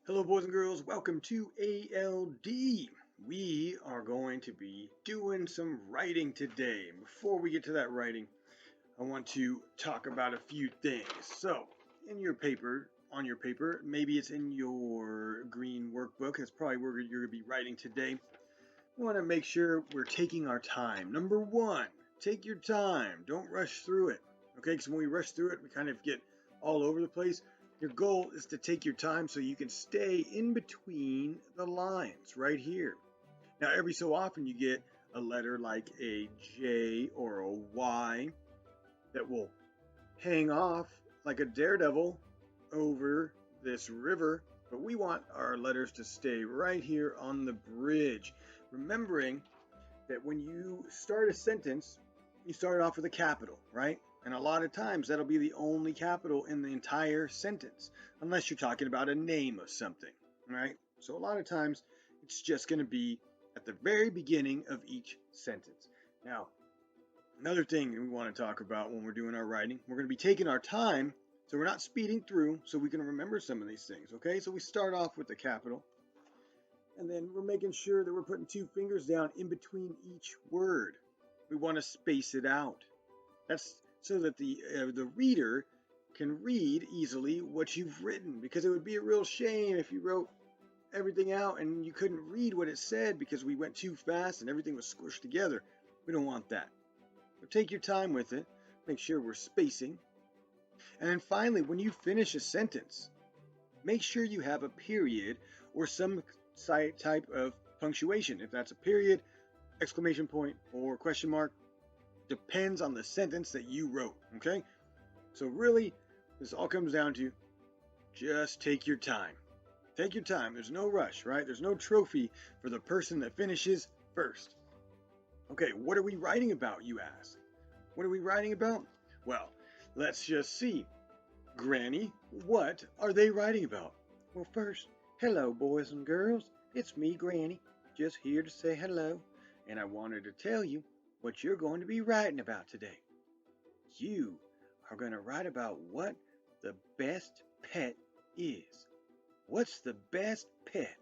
Hello, boys and girls. Welcome to ALD. We are going to be doing some writing today. Before we get to that writing, I want to talk about a few things. So, in your paper, on your paper, maybe it's in your green workbook. That's probably where you're going to be writing today. We want to make sure we're taking our time. Number one, take your time. Don't rush through it. Okay, because when we rush through it, we kind of get all over the place. Your goal is to take your time so you can stay in between the lines right here. Now, every so often you get a letter like a J or a Y that will hang off like a daredevil over this river, but we want our letters to stay right here on the bridge. Remembering that when you start a sentence, you start off with a capital, right? And a lot of times that'll be the only capital in the entire sentence, unless you're talking about a name of something, right? So a lot of times it's just going to be at the very beginning of each sentence. Now, another thing we want to talk about when we're doing our writing, we're going to be taking our time, so we're not speeding through, so we can remember some of these things, okay? So we start off with the capital, and then we're making sure that we're putting two fingers down in between each word. We want to space it out. That's so that the reader can read easily what you've written, because it would be a real shame if you wrote everything out and you couldn't read what it said because we went too fast and everything was squished together. We don't want that. So take your time with it. Make sure we're spacing. And then finally, when you finish a sentence, make sure you have a period or some type of punctuation. If that's a period, exclamation point, or question mark, depends on the sentence that you wrote. Okay? So, really, this all comes down to just take your time. Take your time. There's no rush, right? There's no trophy for the person that finishes first. Okay, what are we writing about, you ask? What are we writing about? Well, let's just see. Granny, what are they writing about? Well, first, hello, boys and girls. It's me, Granny, just here to say hello, and I wanted to tell you what you're going to be writing about today. You are going to write about what the best pet is. What's the best pet?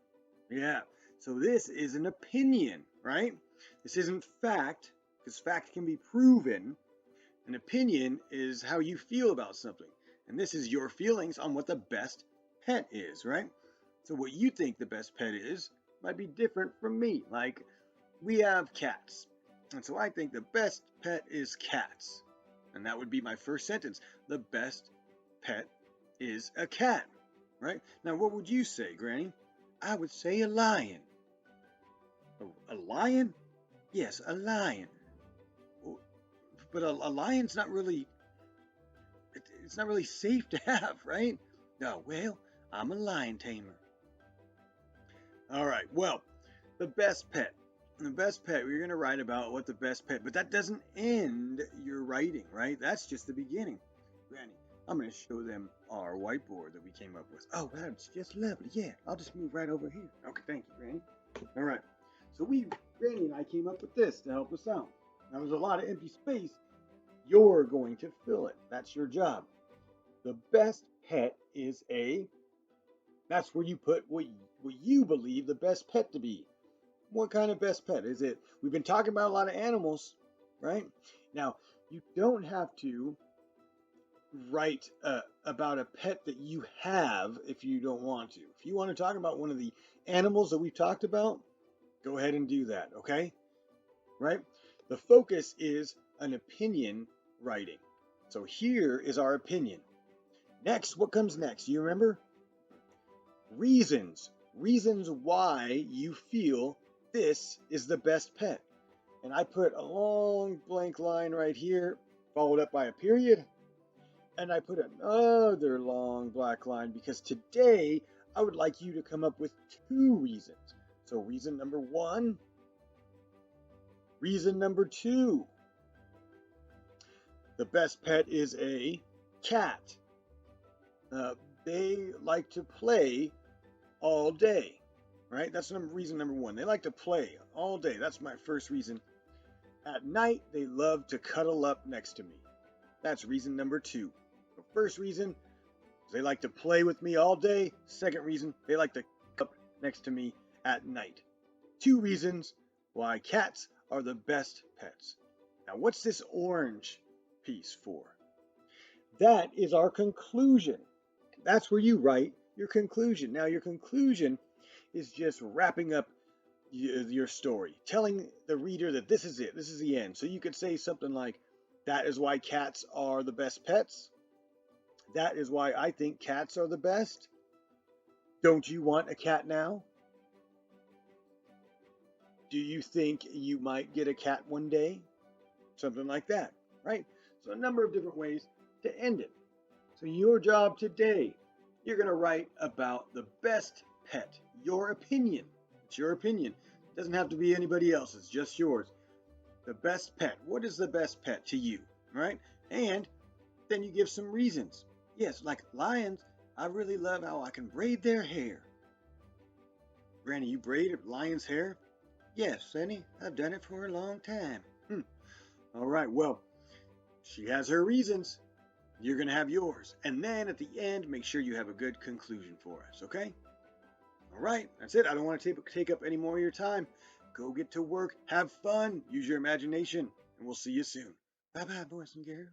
Yeah, so this is an opinion, right? This isn't fact, because fact can be proven. An opinion is how you feel about something. And this is your feelings on what the best pet is, right? So what you think the best pet is might be different from me. Like, we have cats. And so I think the best pet is cats. And that would be my first sentence. The best pet is a cat, right? Now, what would you say, Granny? I would say a lion. A lion? Yes, a lion. But a lion's not really it's not really safe to have, right? No, well, I'm a lion tamer. All right, well, the best pet. The best pet, we're going to write about what the best pet, but that doesn't end your writing, right? That's just the beginning. Granny, I'm going to show them our whiteboard that we came up with. Oh, that's just lovely. Yeah, I'll just move right over here. Okay, thank you, Granny. All right. So Granny and I came up with this to help us out. Now, there's a lot of empty space. You're going to fill it. That's your job. The best pet is a. That's where you put what you believe the best pet to be. What kind of best pet is it? We've been talking about a lot of animals, right? Now, you don't have to write about a pet that you have if you don't want to. If you want to talk about one of the animals that we've talked about, go ahead and do that, okay? Right? The focus is an opinion writing. So here is our opinion. Next, what comes next? You remember? Reasons. Reasons why you feel this is the best pet. And I put a long blank line right here, followed up by a period. And I put another long black line because today I would like you to come up with two reasons. So reason number one, reason number two. The best pet is a cat. They like to play all day, right? That's reason number one. They like to play all day. That's my first reason. At night, they love to cuddle up next to me. That's reason number two. The first reason is They like to play with me all day. Second reason, they like to up next to me at night. 2 reasons why cats are the best pets. Now, what's this orange piece for? That is our conclusion. That's where you write your conclusion. Now, your conclusion is just wrapping up your story, telling the reader that this is it, this is the end. So you could say something like, that is why cats are the best pets. That is why I think cats are the best. Don't you want a cat now? Do you think you might get a cat one day? Something like that, right? So a number of different ways to end it. So your job today, you're going to write about the best pet, your opinion. It's your opinion. It doesn't have to be anybody else's, just yours. The best pet. What is the best pet to you, right? And then you give some reasons. Yes, like lions, I really love how I can braid their hair. Granny, you braid lion's hair? Yes, Sonny, I've done it for a long time. All right, well, she has her reasons. You're going to have yours. And then at the end, make sure you have a good conclusion for us, okay? All right, that's it. I don't want to take up any more of your time. Go get to work. Have fun. Use your imagination. And we'll see you soon. Bye-bye, boys and girls.